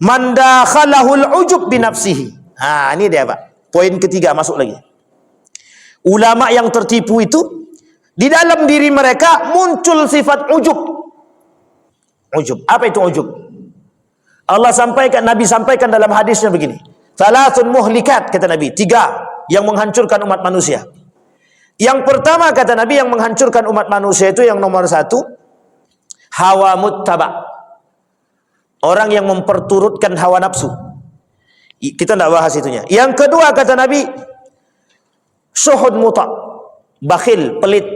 man dakhalahul ujub binafsihi. Ha, ini dia Pak. Poin ketiga masuk lagi. Ulama yang tertipu itu di dalam diri mereka muncul sifat ujub. Ujub. Apa itu ujub? Allah sampaikan, Nabi sampaikan dalam hadisnya begini. Thalathun muhlikat, kata Nabi, 3 yang menghancurkan umat manusia. Yang pertama kata Nabi yang menghancurkan umat manusia itu yang nomor 1, hawa muttaba. Orang yang memperturutkan hawa nafsu. Kita tidak bahas itunya. Yang kedua kata Nabi, syuhud muta, bakhil, pelit.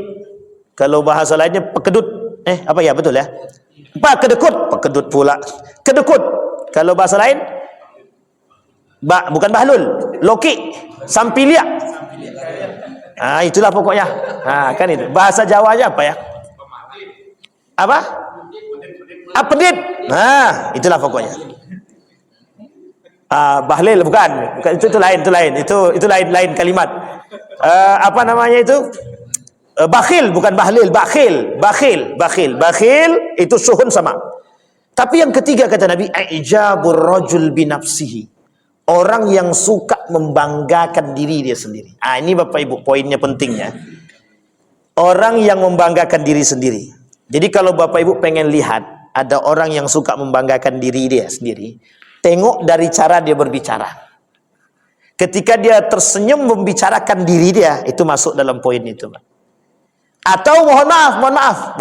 Kalau bahasa lainnya pekedut. Apa ya, betul ya? Kedekut, pekedut pula. Kedekut. Kalau bahasa lain, bukan bahlul, loki, sampilia. Itulah pokoknya. Kan itu. Bahasa Jawanya apa ya? Apa? Pedit. Itulah pokoknya. Bahlil bukan itu lain, itu lain kalimat. Apa namanya itu? Bakhil bukan bahlil, bakhil itu suhun sama. Tapi yang ketiga kata Nabi, ijabur rajul binafsihi. Orang yang suka membanggakan diri dia sendiri. Ini Bapak Ibu poinnya pentingnya. Orang yang membanggakan diri sendiri. Jadi kalau Bapak Ibu pengen lihat ada orang yang suka membanggakan diri dia sendiri, tengok dari cara dia berbicara. Ketika dia tersenyum membicarakan diri dia, itu masuk dalam poin itu, Pak. Atau mohon maaf,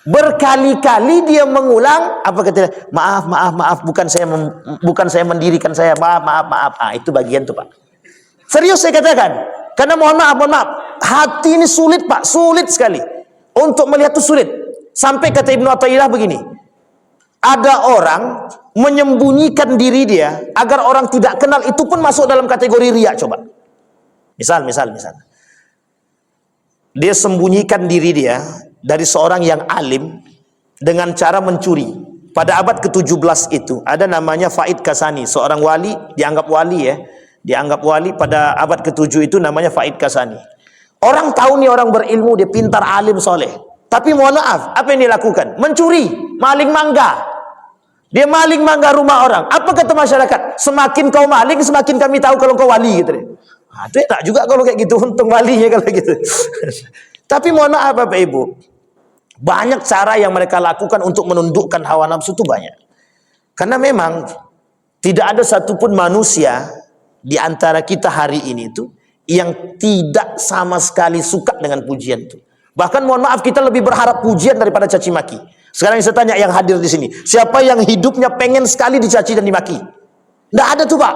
berkali-kali dia mengulang apa kata dia? Maaf, bukan saya mendirikan saya, maaf. Itu bagian tuh, Pak. Serius saya katakan. Karena mohon maaf, hati ini sulit, Pak, sulit sekali. Untuk melihat itu sulit. Sampai kata Ibnu Athaillah begini, ada orang menyembunyikan diri dia agar orang tidak kenal, itu pun masuk dalam kategori riya. Coba misal dia sembunyikan diri dia dari seorang yang alim dengan cara mencuri. Pada abad ke-17 itu ada namanya Faid Kasani, seorang wali, dianggap wali pada abad ke-7 itu namanya Faid Kasani. Orang tahu nih orang berilmu, dia pintar, alim, soleh, tapi mohon maaf, apa yang dilakukan? Mencuri, maling mangga. Dia maling mangga rumah orang. Apa kata masyarakat? Semakin kau maling, semakin kami tahu kalau kau wali, gitu. Itu tak juga kalau kayak gitu, untung walinya kalau gitu. Tapi mohon maaf Bapak Ibu, banyak cara yang mereka lakukan untuk menundukkan hawa nafsu itu banyak. Karena memang tidak ada satupun manusia di antara kita hari ini itu yang tidak sama sekali suka dengan pujian itu. Bahkan mohon maaf, kita lebih berharap pujian daripada caci maki. Sekarang saya tanya yang hadir di sini, siapa yang hidupnya pengen sekali dicaci dan dimaki? Tidak ada tuh, Pak.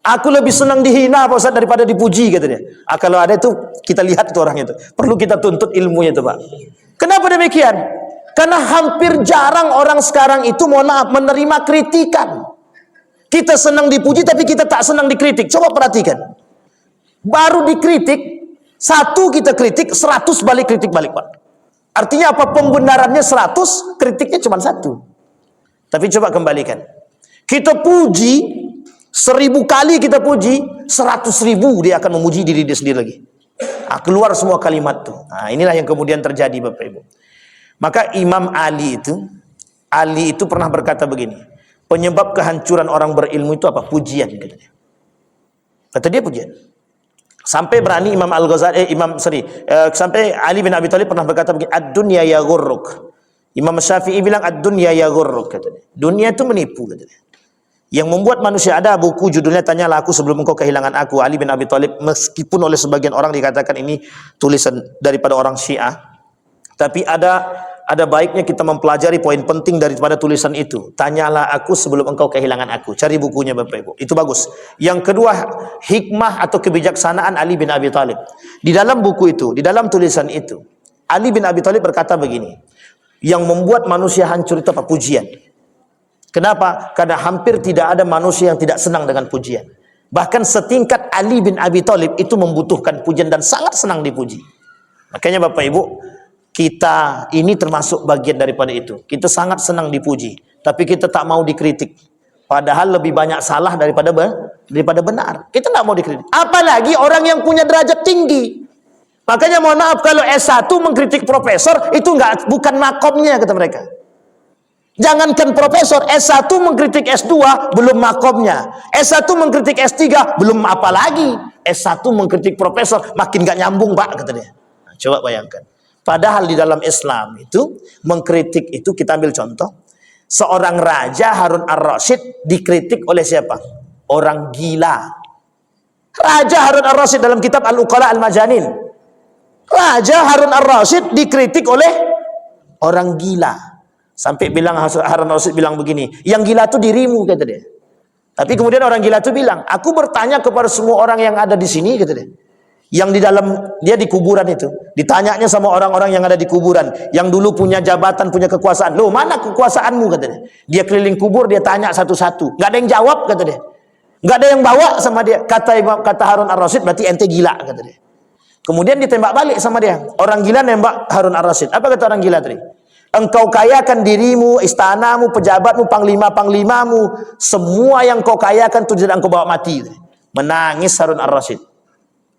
Aku lebih senang dihina Pak Ustaz daripada dipuji, katanya. Kalau ada itu kita lihat itu orangnya itu. Perlu kita tuntut ilmunya itu, Pak. Kenapa demikian? Karena hampir jarang orang sekarang itu mohon maaf menerima kritikan. Kita senang dipuji tapi kita tak senang dikritik. Coba perhatikan. Baru dikritik, satu kita kritik, 100 balik kritik balik, Pak. Artinya apa? Pembenarannya 100, kritiknya cuma 1. Tapi coba kembalikan. Kita puji, 1000 kali kita puji, 100.000 dia akan memuji diri dia sendiri lagi. Nah, keluar semua kalimat tuh. Nah, inilah yang kemudian terjadi, Bapak Ibu. Maka Imam Ali itu pernah berkata begini, penyebab kehancuran orang berilmu itu apa? Pujian, katanya. Kata dia pujian. Sampai berani sampai Ali bin Abi Thalib pernah berkata begini, ad-dunya yaghurruk. Imam Syafi'i bilang ad-dunya yaghurruk, katanya. Dunia itu menipu, katanya. Yang membuat manusia, ada buku judulnya Tanyalah Aku Sebelum Engkau Kehilangan Aku, Ali bin Abi Thalib, meskipun oleh sebagian orang dikatakan ini tulisan daripada orang Syiah, tapi ada baiknya kita mempelajari poin penting daripada tulisan itu. Tanyalah Aku Sebelum Engkau Kehilangan Aku. Cari bukunya, Bapak Ibu. Itu bagus. Yang kedua, hikmah atau kebijaksanaan Ali bin Abi Thalib. Di dalam buku itu, di dalam tulisan itu, Ali bin Abi Thalib berkata begini, yang membuat manusia hancur itu apa? Pujian. Kenapa? Karena hampir tidak ada manusia yang tidak senang dengan pujian. Bahkan setingkat Ali bin Abi Thalib itu membutuhkan pujian dan sangat senang dipuji. Makanya Bapak Ibu, kita ini termasuk bagian daripada itu. Kita sangat senang dipuji, tapi kita tak mau dikritik. Padahal lebih banyak salah daripada benar. Kita tak mau dikritik. Apalagi orang yang punya derajat tinggi. Makanya mohon maaf kalau S1 mengkritik profesor, itu bukan makomnya, kata mereka. Jangankan profesor, S1 mengkritik S2 belum makomnya. S1 mengkritik S3 belum apa lagi. S1 mengkritik profesor makin gak nyambung, Pak, kata dia. Nah, coba bayangkan. Padahal di dalam Islam itu mengkritik itu, kita ambil contoh. Seorang raja Harun ar-Rasyid dikritik oleh siapa? Orang gila. Raja Harun ar-Rasyid dalam kitab Al-Uqala Al-Majanin. Raja Harun ar-Rasyid dikritik oleh orang gila. Sampai bilang Harun ar-Rasyid bilang begini, yang gila itu dirimu, kata dia. Tapi kemudian orang gila itu bilang, aku bertanya kepada semua orang yang ada di sini, kata dia. Yang di dalam, dia di kuburan itu, ditanyanya sama orang-orang yang ada di kuburan, yang dulu punya jabatan, punya kekuasaan. Loh, mana kekuasaanmu, kata dia. Dia keliling kubur, dia tanya satu-satu. Gak ada yang jawab, kata dia. Gak ada yang bawa sama dia. Kata Harun ar-Rasyid, berarti ente gila, kata dia. Kemudian ditembak balik sama dia. Orang gila nembak Harun ar-Rasyid. Apa kata orang gila tadi? Engkau kayakan dirimu, istanamu, pejabatmu, panglima-panglimamu, semua yang kau kayakan itu tidak engkau bawa mati. Menangis Harun ar-Rasyid.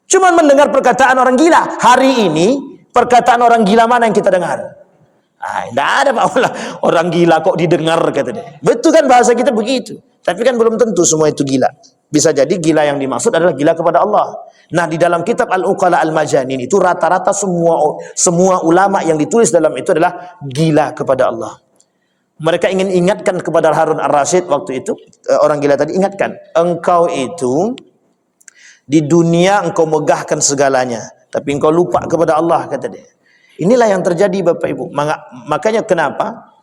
Cuma mendengar perkataan orang gila. Hari ini perkataan orang gila mana yang kita dengar? Tidak ada, Pak. Orang gila kok didengar, kata dia. Betul kan bahasa kita begitu. Tapi kan belum tentu semua itu gila. Bisa jadi gila yang dimaksud adalah gila kepada Allah. Nah, di dalam kitab Al-Uqala Al-Majanin itu rata-rata semua ulama yang ditulis dalam itu adalah gila kepada Allah. Mereka ingin ingatkan kepada Harun ar-Rasyid waktu itu, orang gila tadi, ingatkan, engkau itu di dunia engkau megahkan segalanya, tapi engkau lupa kepada Allah, kata dia. Inilah yang terjadi, Bapak Ibu. Makanya kenapa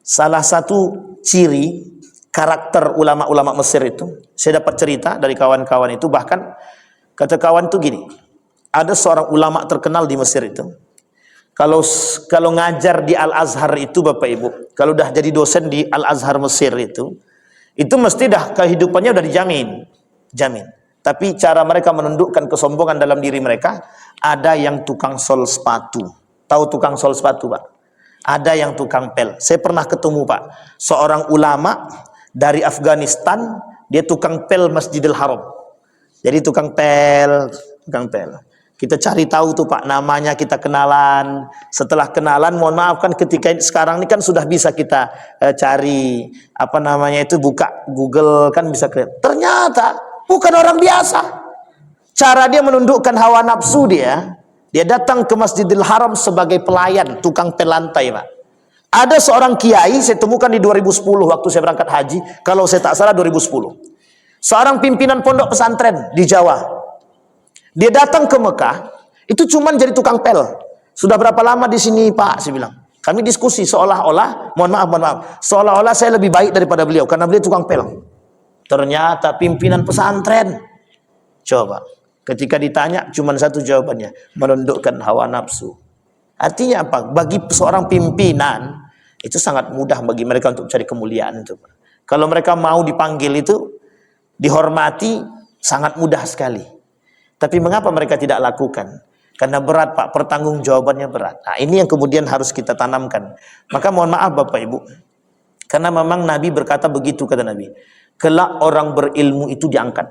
salah satu ciri karakter ulama-ulama Mesir itu, saya dapat cerita dari kawan-kawan itu, bahkan kata kawan itu gini, ada seorang ulama terkenal di Mesir itu, kalau ngajar di Al-Azhar itu, Bapak Ibu, kalau udah jadi dosen di Al-Azhar Mesir itu mesti dah kehidupannya udah jamin. Tapi cara mereka menundukkan kesombongan dalam diri mereka, ada yang tukang sol sepatu. Tahu tukang sol sepatu, Pak? Ada yang tukang pel. Saya pernah ketemu, Pak, seorang ulama dari Afghanistan, dia tukang pel Masjidil Haram. Jadi tukang pel. Kita cari tahu tuh, Pak, namanya, kita kenalan. Setelah kenalan, mohon maaf kan ketika sekarang ini kan sudah bisa kita cari apa namanya itu, buka Google kan bisa kelihatan. Ternyata bukan orang biasa. Cara dia menundukkan hawa nafsu dia datang ke Masjidil Haram sebagai pelayan, tukang pel lantai, Pak. Ada seorang kiai saya temukan di 2010 waktu saya berangkat haji, kalau saya tak salah 2010. Seorang pimpinan pondok pesantren di Jawa. Dia datang ke Mekah, itu cuman jadi tukang pel. Sudah berapa lama di sini, Pak? Saya bilang. Kami diskusi seolah-olah, mohon maaf, seolah-olah saya lebih baik daripada beliau karena beliau tukang pel. Ternyata pimpinan pesantren. Coba, ketika ditanya cuman satu jawabannya, menundukkan hawa nafsu. Artinya apa? Bagi seorang pimpinan itu sangat mudah bagi mereka untuk cari kemuliaan itu, Pak. Kalau mereka mau dipanggil itu, dihormati, sangat mudah sekali. Tapi mengapa mereka tidak lakukan? Karena berat Pak, pertanggungjawabannya berat. Nah, ini yang kemudian harus kita tanamkan. Maka mohon maaf Bapak Ibu, karena memang Nabi berkata begitu, kata Nabi. Kelak orang berilmu itu diangkat.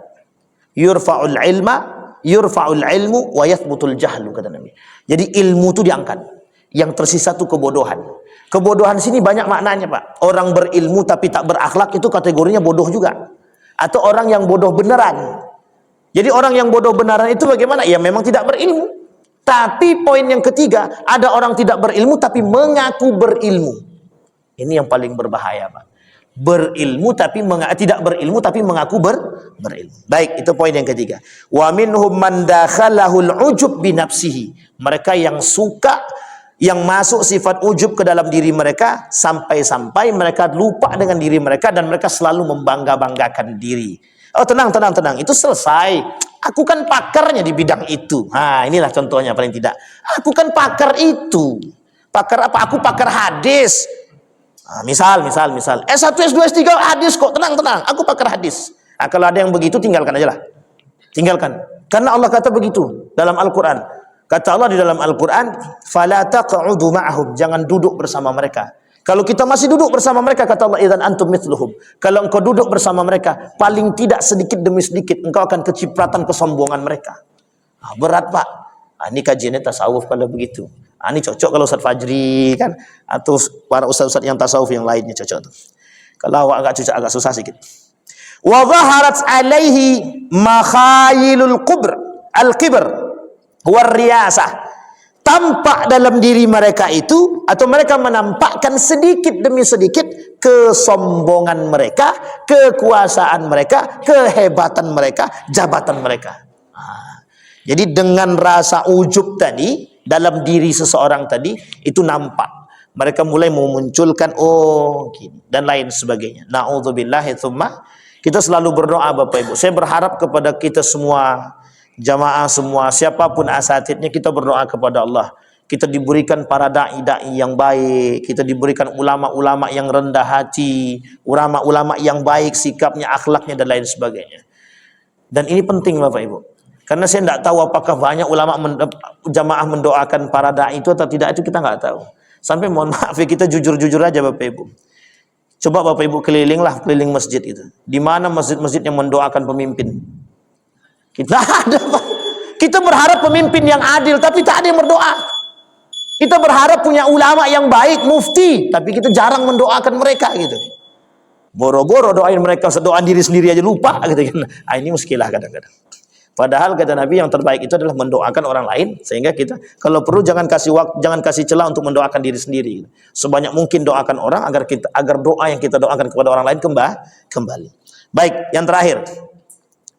Yurfa'ul ilmu wa yathbutul jahlu, kata Nabi. Jadi ilmu itu diangkat. Yang tersisa itu kebodohan. Kebodohan sini banyak maknanya Pak. Orang berilmu tapi tak berakhlak itu kategorinya bodoh juga. Atau orang yang bodoh beneran. Jadi orang yang bodoh beneran itu bagaimana? Ya memang tidak berilmu. Tapi poin yang ketiga, ada orang tidak berilmu tapi mengaku berilmu. Ini yang paling berbahaya Pak. Berilmu tapi tidak berilmu tapi mengaku berilmu. Baik, itu poin yang ketiga. Wa minhum man dakhalahul ujub bi nafsihi. Mereka yang suka, yang masuk sifat ujub ke dalam diri mereka sampai-sampai mereka lupa dengan diri mereka dan mereka selalu membangga-banggakan diri. Oh tenang, itu selesai. Aku kan pakarnya di bidang itu. Nah inilah contohnya paling tidak. Aku kan pakar itu. Pakar apa? Aku pakar hadis. Nah, misal. S1, S2, S3 hadis kok. Tenang. Aku pakar hadis. Nah, kalau ada yang begitu tinggalkan aja lah. Tinggalkan. Karena Allah kata begitu dalam Al-Quran. Kata Allah di dalam Al-Quran, "Fala taq'udu ma'ahum." Jangan duduk bersama mereka. Kalau kita masih duduk bersama mereka, kata Allah, "Idzan antum mithluhum." Kalau engkau duduk bersama mereka, paling tidak sedikit demi sedikit engkau akan kecipratan kesombongan mereka. Nah, berat Pak. Nah, ini kajiannya tasawuf kalau begitu. Nah, ini cocok kalau Ustaz Fajri kan, atau para ustaz-ustaz yang tasawuf yang lainnya cocok tuh. Kalau awak agak cocok, agak susah sedikit. Wa zaharat alaihi makhayilul al-kibr war riyasah. Tampak dalam diri mereka itu, atau mereka menampakkan sedikit demi sedikit kesombongan mereka, kekuasaan mereka, kehebatan mereka, jabatan mereka. Nah, jadi dengan rasa ujub tadi dalam diri seseorang tadi itu nampak. Mereka mulai memunculkan gini dan lain sebagainya. Na'udzubillahi tsumma. Kita selalu berdoa Bapak Ibu. Saya berharap kepada kita semua, jamaah semua, siapapun asatidnya, kita berdoa kepada Allah. Kita diberikan para da'i-da'i yang baik, kita diberikan ulama-ulama yang rendah hati, ulama-ulama yang baik sikapnya, akhlaknya dan lain sebagainya. Dan ini penting Bapak Ibu. Karena saya tidak tahu apakah banyak ulama jamaah mendoakan para da'i itu atau tidak, itu kita nggak tahu. Sampai mohon maaf ya, kita jujur-jujur aja Bapak Ibu. Coba Bapak Ibu keliling masjid itu. Di mana masjid-masjid yang mendoakan pemimpin? Kita ada Pak. Kita berharap pemimpin yang adil, tapi tak ada yang berdoa. Kita berharap punya ulama yang baik, mufti, tapi kita jarang mendoakan mereka gitu. Boro-boro doain mereka, doain diri sendiri aja lupa gitu kan. Ah, ini muskilah kadang-kadang. Padahal kata Nabi yang terbaik itu adalah mendoakan orang lain, sehingga kita kalau perlu jangan kasih celah untuk mendoakan diri sendiri. Sebanyak mungkin doakan orang agar doa yang kita doakan kepada orang lain kembali. Baik, yang terakhir.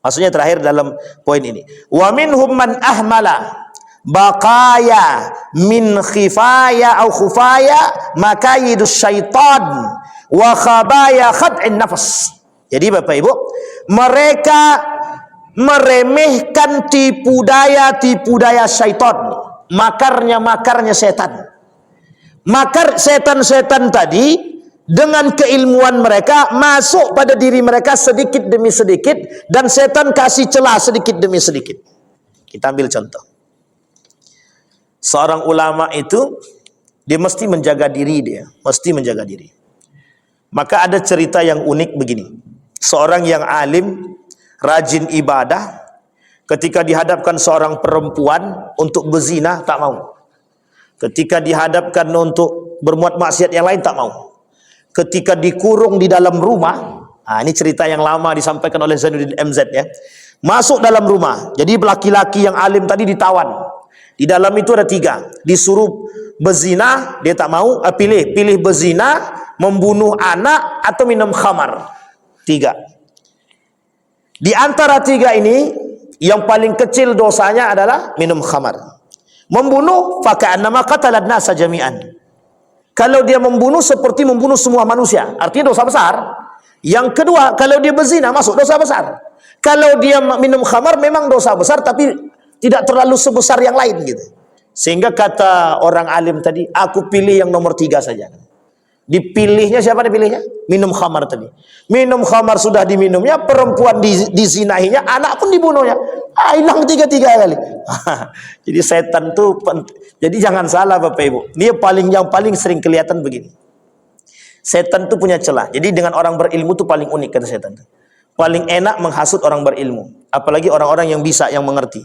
Maksudnya terakhir dalam poin ini. Wa minhum man ahmala baqaya min khifaya au khufaya makayidus syaitan wa khabaya khad'in nafas. Jadi Bapak Ibu, mereka meremehkan tipu daya syaitan, makarnya setan. Makar setan-setan tadi dengan keilmuan mereka masuk pada diri mereka sedikit demi sedikit, dan setan kasih celah sedikit demi sedikit. Kita ambil contoh. Seorang ulama itu dia mesti menjaga diri, Maka ada cerita yang unik begini. Seorang yang alim, rajin ibadah, ketika dihadapkan seorang perempuan untuk berzina tak mau. Ketika dihadapkan untuk berbuat maksiat yang lain tak mau. Ketika dikurung di dalam rumah, ini cerita yang lama disampaikan oleh Zainuddin MZ ya. Masuk dalam rumah, jadi laki-laki yang alim tadi ditawan. Di dalam itu ada 3, disuruh berzina, dia tak mau, pilih berzina, membunuh anak, atau minum khamar. 3. Di antara 3 ini, yang paling kecil dosanya adalah minum khamar. Membunuh, faka'annama qatalan nasa jami'an. Kalau dia membunuh seperti membunuh semua manusia, artinya dosa besar. Yang kedua, kalau dia berzina masuk dosa besar. Kalau dia minum khamar memang dosa besar, tapi tidak terlalu sebesar yang lain gitu. Sehingga kata orang alim tadi, aku pilih yang nomor 3 saja. Dipilihnya siapa dipilihnya? Minum khamar tadi. Minum khamar sudah diminumnya, perempuan dizinahinya, anak pun dibunuhnya. Hilang 3 kali. Jadi setan tuh, jadi jangan salah Bapak Ibu. Dia yang paling sering kelihatan begini. Setan tuh punya celah. Jadi dengan orang berilmu tuh paling unik kata setan. Paling enak menghasut orang berilmu. Apalagi orang-orang yang bisa, yang mengerti.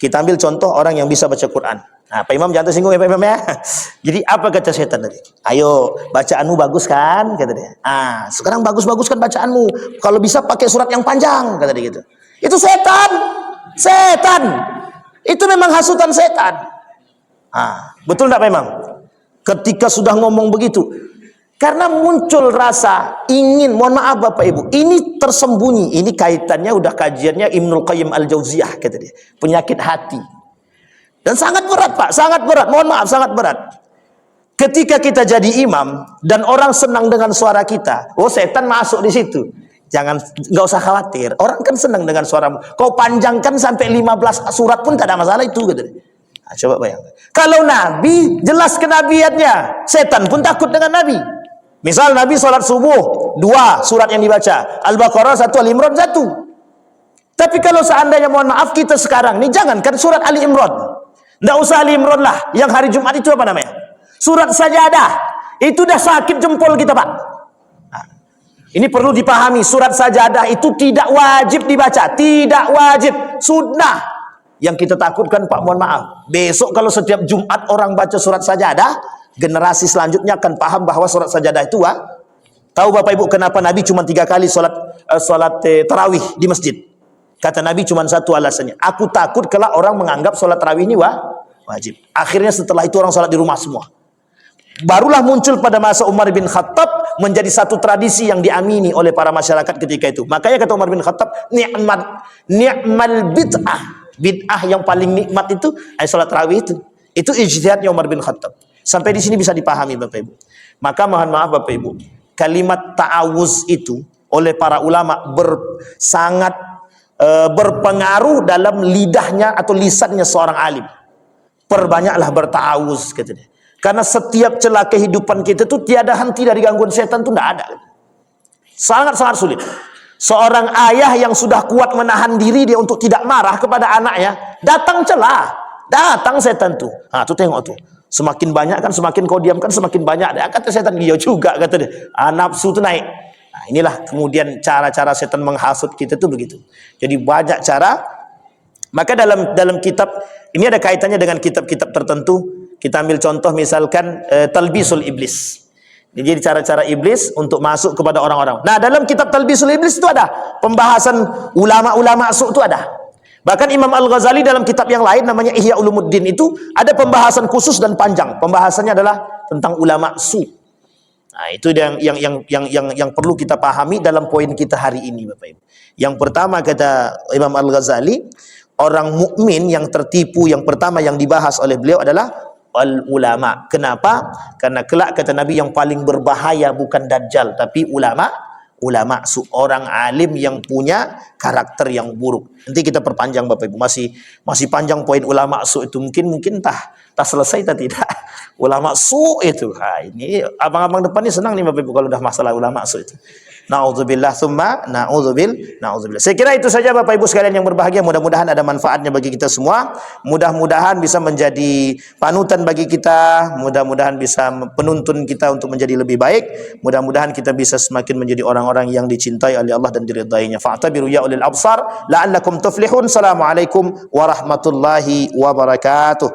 Kita ambil contoh orang yang bisa baca Quran. Nah, Pak Imam jangan tersinggung ya Pak Imam ya. Jadi apa kata setan tadi? Ayo, bacaanmu bagus kan? Kata dia. Sekarang bagus-bagus kan bacaanmu. Kalau bisa pakai surat yang panjang, kata dia gitu. Itu setan. Setan. Itu memang hasutan setan. Betul enggak Pak Imam? Ketika sudah ngomong begitu, karena muncul rasa ingin, mohon maaf Bapak Ibu, ini tersembunyi, ini kaitannya udah kajiannya Ibnul Qayyim Al-Jauziyah kata dia, penyakit hati. Dan sangat berat Pak, sangat berat, mohon maaf sangat berat. Ketika kita jadi imam dan orang senang dengan suara kita, setan masuk di situ. Nggak usah khawatir, orang kan senang dengan suaramu. Kau panjangkan sampai 15 surat pun tak ada masalah itu kata dia. Coba bayangkan. Kalau Nabi jelas kenabiannya, setan pun takut dengan Nabi. Misal Nabi sholat subuh 2 surat yang dibaca, Al-Baqarah 1, Al-Imran 1. Tapi kalau seandainya mohon maaf kita sekarang nih, jangankan surat Ali Imran, nggak usah Ali Imran lah, yang hari Jumat itu apa namanya? Surat Sajadah. Itu dah sakit jempol kita Pak. Ini perlu dipahami, surat Sajadah itu tidak wajib dibaca, tidak wajib, sunnah. Yang kita takutkan Pak, mohon maaf, besok kalau setiap Jumat orang baca surat Sajadah, generasi selanjutnya akan paham bahwa surat Sajadah itu tahu Bapak Ibu kenapa Nabi cuma 3 kali sholat tarawih di masjid? Kata Nabi cuma satu alasannya, aku takut kalau orang menganggap sholat tarawih ini wajib. Akhirnya setelah itu orang sholat di rumah semua. Barulah muncul pada masa Umar bin Khattab menjadi satu tradisi yang diamini oleh para masyarakat ketika itu. Makanya kata Umar bin Khattab, ni'mal bid'ah yang paling nikmat itu sholat tarawih itu. Itu ijtihadnya Umar bin Khattab. Sampai di sini bisa dipahami Bapak Ibu. Maka mohon maaf Bapak Ibu, kalimat ta'awuz itu oleh para ulama sangat berpengaruh dalam lidahnya atau lisannya seorang alim. Perbanyaklah berta'awuz kata dia. Karena setiap celah kehidupan kita itu tiada henti dari gangguan setan itu tidak ada. Sangat-sangat sulit. Seorang ayah yang sudah kuat menahan diri dia untuk tidak marah kepada anaknya, datang celah, datang setan tuh. Tuh tengok tuh. Semakin banyak kan, semakin kau diamkan semakin banyak. Kata setan, dia juga kata dia. Nafsu itu naik. Inilah kemudian cara-cara setan menghasut kita itu begitu. Jadi banyak cara. Maka dalam kitab ini ada kaitannya dengan kitab-kitab tertentu. Kita ambil contoh misalkan Talbisul Iblis. Jadi cara-cara iblis untuk masuk kepada orang-orang. Nah, dalam kitab Talbisul Iblis itu ada pembahasan ulama-ulama su itu ada. Bahkan Imam Al-Ghazali dalam kitab yang lain namanya Ihya Ulumuddin itu ada pembahasan khusus dan panjang. Pembahasannya adalah tentang ulama su. Nah, itu yang perlu kita pahami dalam poin kita hari ini Bapak Ibu. Yang pertama kata Imam Al-Ghazali, orang mukmin yang tertipu yang pertama yang dibahas oleh beliau adalah al-ulama. Kenapa? Karena kelak kata Nabi yang paling berbahaya bukan dajjal tapi ulama seorang alim yang punya karakter yang buruk. Nanti kita perpanjang Bapak Ibu, masih panjang poin ulama su itu, mungkin tak selesai tak tidak. Ulama su itu. Ini abang-abang depan ini senang nih Bapak Ibu kalau udah masalah ulama su itu. Na'udzubillah tsumma na'udzubillah. Saya kira itu saja Bapak Ibu sekalian yang berbahagia. Mudah-mudahan ada manfaatnya bagi kita semua. Mudah-mudahan bisa menjadi panutan bagi kita. Mudah-mudahan bisa penuntun kita untuk menjadi lebih baik. Mudah-mudahan kita bisa semakin menjadi orang-orang yang dicintai oleh Allah dan diridainya. Fa'tabiru ya ulil absar la'allakum tuflihun. Assalamualaikum warahmatullahi wabarakatuh.